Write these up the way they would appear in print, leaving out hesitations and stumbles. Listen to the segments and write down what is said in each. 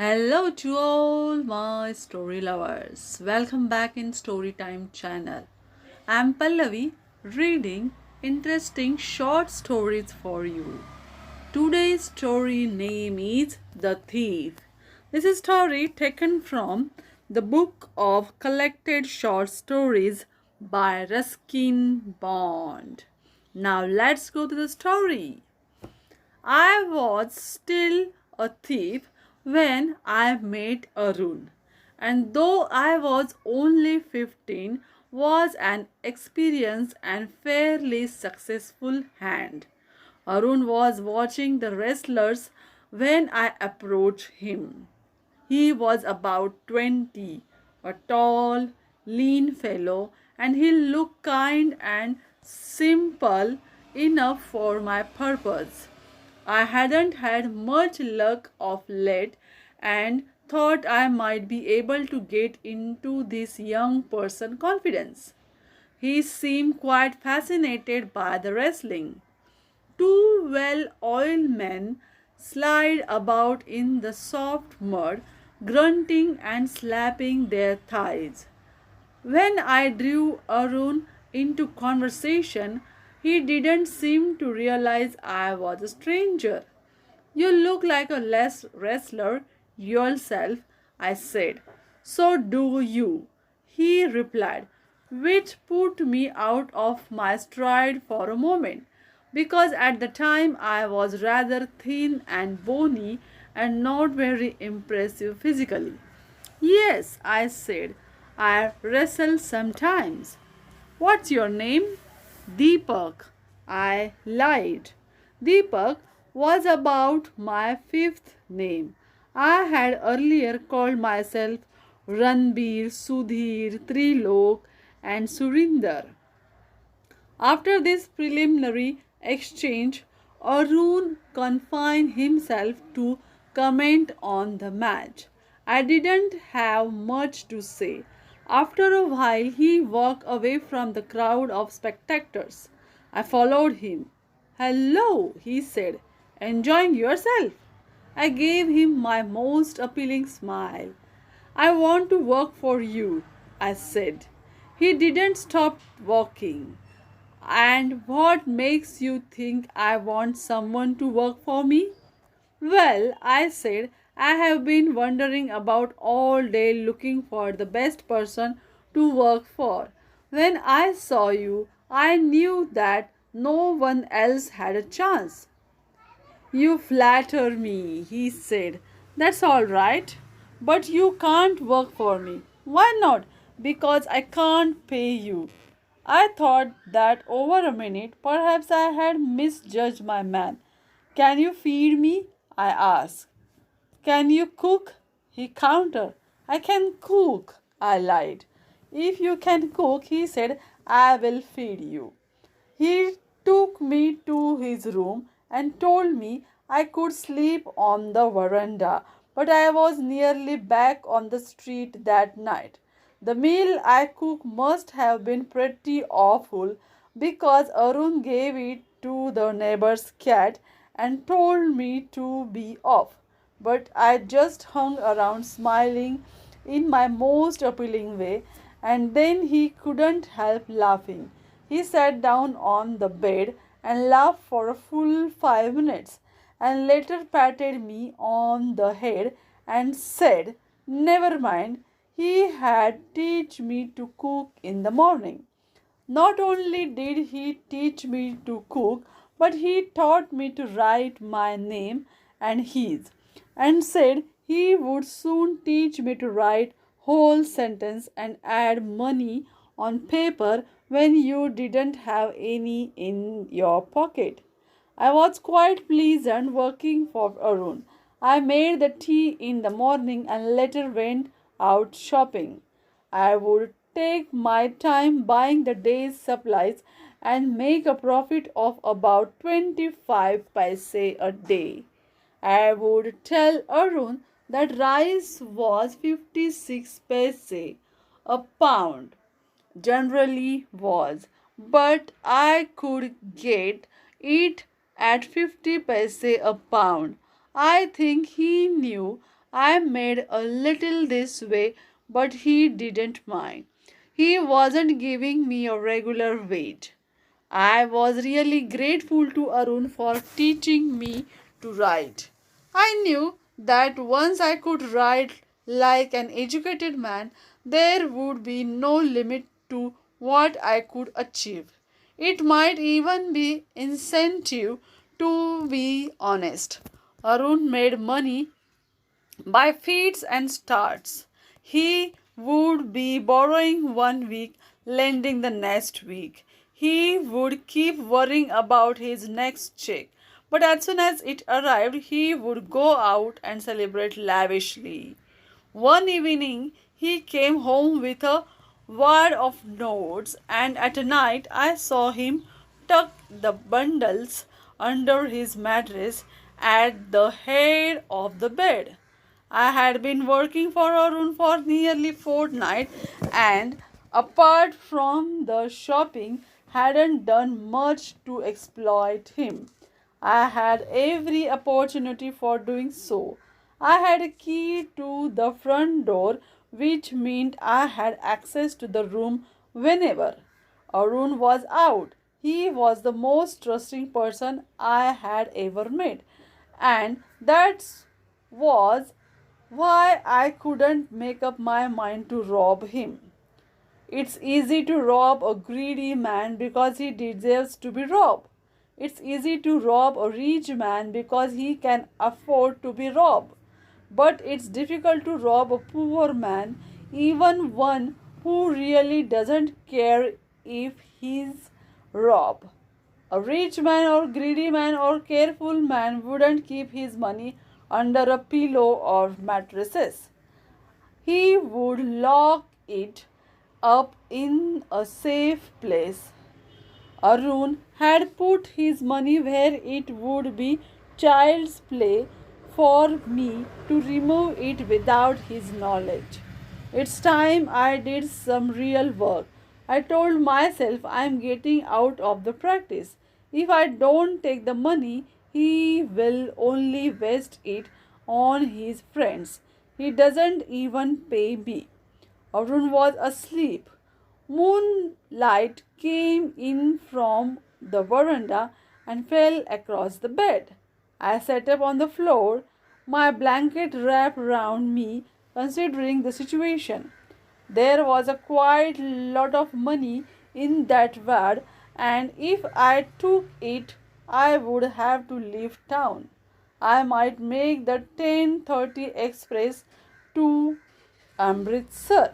Hello to all my story lovers. Welcome back in Storytime channel. I'm Pallavi reading interesting short stories for you. Today's story name is The Thief. This is story taken from the book of collected short stories by Ruskin Bond. Now let's go to the story. I was still a thief when I met Arun, and though I was only 15, was an experienced and fairly successful hand. Arun was watching the wrestlers when I approached him. He was about 20, a tall, lean fellow, and he looked kind and simple enough for my purpose. I hadn't had much luck of late and thought I might be able to get into this young person's confidence. He seemed quite fascinated by the wrestling. Two well oiled men slide about in the soft mud, grunting and slapping their thighs. When I drew Arun into conversation, he didn't seem to realize I was a stranger. You look like a less wrestler yourself, I said. So do you, he replied, which put me out of my stride for a moment, because at the time I was rather thin and bony and not very impressive physically. Yes, I said, I wrestle sometimes. What's your name? Deepak. I lied. Deepak was about my fifth name. I had earlier called myself Ranbir, Sudhir, Trilok, and Surinder. After this preliminary exchange, Arun confined himself to comment on the match. I didn't have much to say. After a while, he walked away from the crowd of spectators. I followed him. Hello, he said. Enjoying yourself? I gave him my most appealing smile. I want to work for you, I said. He didn't stop walking. And what makes you think I want someone to work for me? Well, I said, I have been wandering about all day looking for the best person to work for. When I saw you, I knew that no one else had a chance. You flatter me, he said. That's all right. But you can't work for me. Why not? Because I can't pay you. I thought that over a minute, perhaps I had misjudged my man. Can you feed me? I asked. Can you cook? He countered. I can cook, I lied. If you can cook, he said, I will feed you. He took me to his room and told me I could sleep on the veranda, but I was nearly back on the street that night. The meal I cooked must have been pretty awful because Arun gave it to the neighbor's cat and told me to be off. But I just hung around smiling in my most appealing way, and then he couldn't help laughing. He sat down on the bed and laughed for a full 5 minutes, and later patted me on the head and said, never mind, he had teach me to cook in the morning. Not only did he teach me to cook, but he taught me to write my name and his, and said he would soon teach me to write whole sentence and add money on paper when you didn't have any in your pocket. I was quite pleasant working for Arun. I made the tea in the morning and later went out shopping. I would take my time buying the day's supplies and make a profit of about 25 paise a day. I would tell Arun that rice was 56 paise a pound, generally was, but I could get it at 50 paise a pound. I think he knew I made a little this way, but he didn't mind. He wasn't giving me a regular wage. I was really grateful to Arun for teaching me to write. I knew that once I could write like an educated man, there would be no limit to what I could achieve. It might even be incentive to be honest. Arun made money by feats and starts. He would be borrowing one week, lending the next week. He would keep worrying about his next check. But as soon as it arrived, he would go out and celebrate lavishly. One evening, he came home with a wad of notes, and at night, I saw him tuck the bundles under his mattress at the head of the bed. I had been working for Arun for nearly fortnight, and apart from the shopping, hadn't done much to exploit him. I had every opportunity for doing so. I had a key to the front door, which meant I had access to the room whenever Arun was out. He was the most trusting person I had ever met, and that was why I couldn't make up my mind to rob him. It's easy to rob a greedy man because he deserves to be robbed. It's easy to rob a rich man because he can afford to be robbed. But it's difficult to rob a poor man, even one who really doesn't care if he's robbed. A rich man or greedy man or careful man wouldn't keep his money under a pillow or mattresses. He would lock it up in a safe place. Arun had put his money where it would be child's play for me to remove it without his knowledge. It's time I did some real work. I told myself I'm getting out of the practice. If I don't take the money, he will only waste it on his friends. He doesn't even pay me. Arun was asleep. Moonlight came in from the veranda and fell across the bed. I sat up on the floor, my blanket wrapped round me, considering the situation. There was a quite lot of money in that wad, and if I took it, I would have to leave town. I might make the 10:30 express to Amritsar.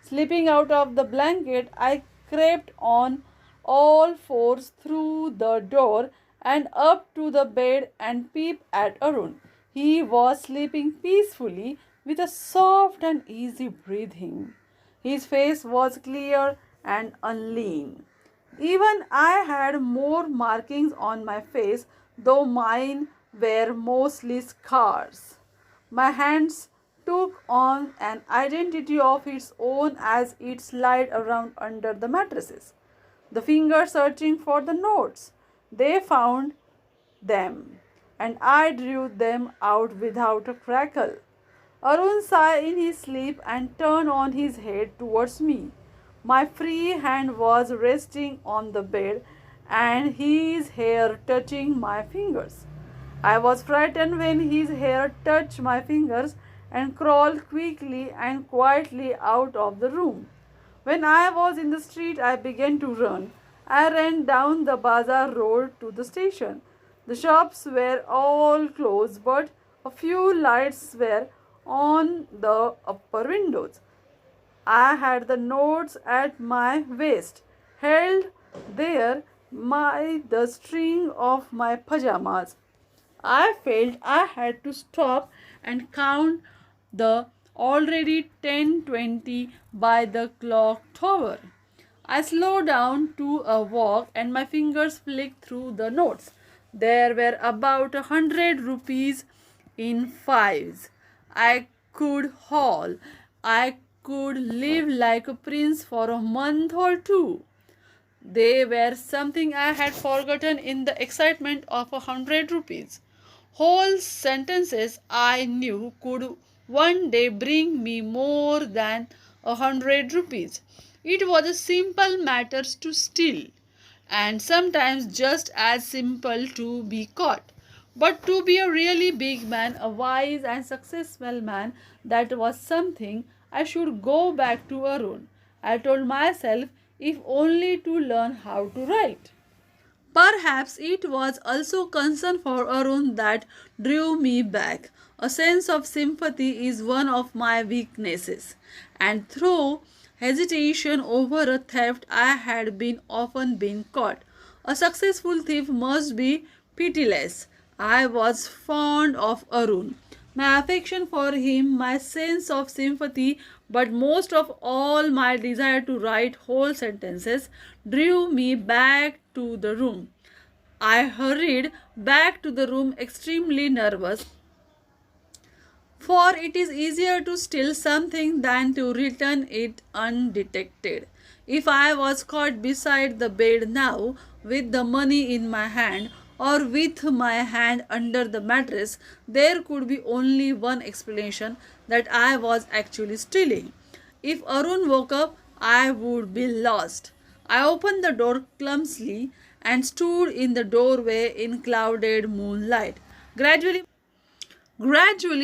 Slipping out of the blanket, I crept on all fours through the door and up to the bed and peeped at Arun. He was sleeping peacefully with a soft and easy breathing. His face was clear and unlean. Even I had more markings on my face, though mine were mostly scars. My hands took on an identity of its own as it slid around under the mattresses. The fingers searching for the notes. They found them, and I drew them out without a crackle. Arun sighed in his sleep and turned on his head towards me. My free hand was resting on the bed and his hair touching my fingers. I was frightened when his hair touched my fingers and crawled quickly and quietly out of the room. When I was in the street, I began to run. I ran down the bazaar road to the station. The shops were all closed, but a few lights were on the upper windows. I had the notes at my waist, held there by the string of my pajamas. I felt I had to stop and count the already 10:20 by the clock tower. I slowed down to a walk and my fingers flicked through the notes. There were about 100 rupees in fives. I could haul. I could live like a prince for a month or two. They were something I had forgotten in the excitement of 100 rupees. Whole sentences I knew could one day bring me more than 100 rupees. It was a simple matter to steal, and sometimes just as simple to be caught. But to be a really big man, a wise and successful man, that was something I should go back to Arun. I told myself, if only to learn how to write. Perhaps it was also concern for Arun that drew me back. A sense of sympathy is one of my weaknesses, and through hesitation over a theft I had been often been caught. A successful thief must be pitiless. I was fond of Arun. My affection for him, my sense of sympathy, but most of all my desire to write whole sentences drew me back to the room. I hurried back to the room extremely nervous, for it is easier to steal something than to return it undetected. If I was caught beside the bed now, with the money in my hand, or with my hand under the mattress, there could be only one explanation, that I was actually stealing. If Arun woke up, I would be lost. I opened the door clumsily and stood in the doorway in clouded moonlight. Gradually,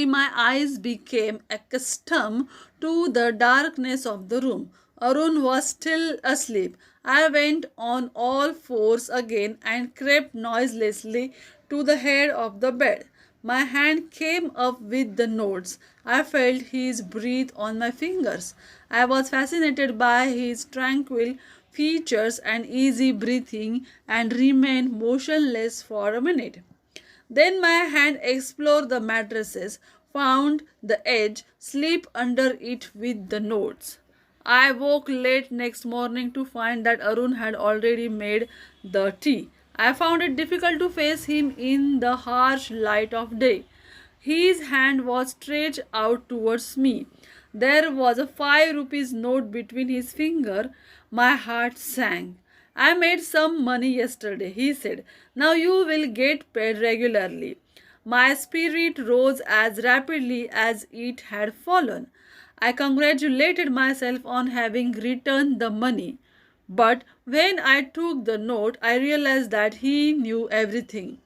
my eyes became accustomed to the darkness of the room. Arun was still asleep. I went on all fours again and crept noiselessly to the head of the bed. My hand came up with the notes. I felt his breath on my fingers. I was fascinated by his tranquil features and easy breathing and remained motionless for a minute. Then my hand explored the mattresses, found the edge, slipped under it with the notes. I woke late next morning to find that Arun had already made the tea. I found it difficult to face him in the harsh light of day. His hand was stretched out towards me. There was a 5 rupees note between his finger. My heart sank. I made some money yesterday, he said. Now you will get paid regularly. My spirit rose as rapidly as it had fallen. I congratulated myself on having returned the money. But when I took the note, I realized that he knew everything.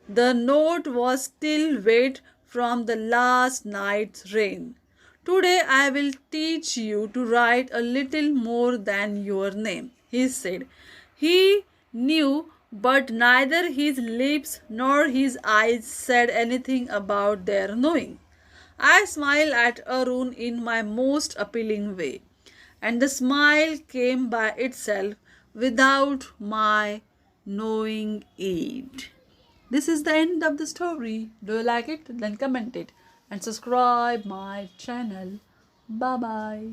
The note was still wet from the last night's rain. Today I will teach you to write a little more than your name, he said. He knew, but neither his lips nor his eyes said anything about their knowing. I smiled at Arun in my most appealing way, and the smile came by itself without my knowing it. This is the end of the story. Do you like it? Then comment it and subscribe my channel. Bye bye.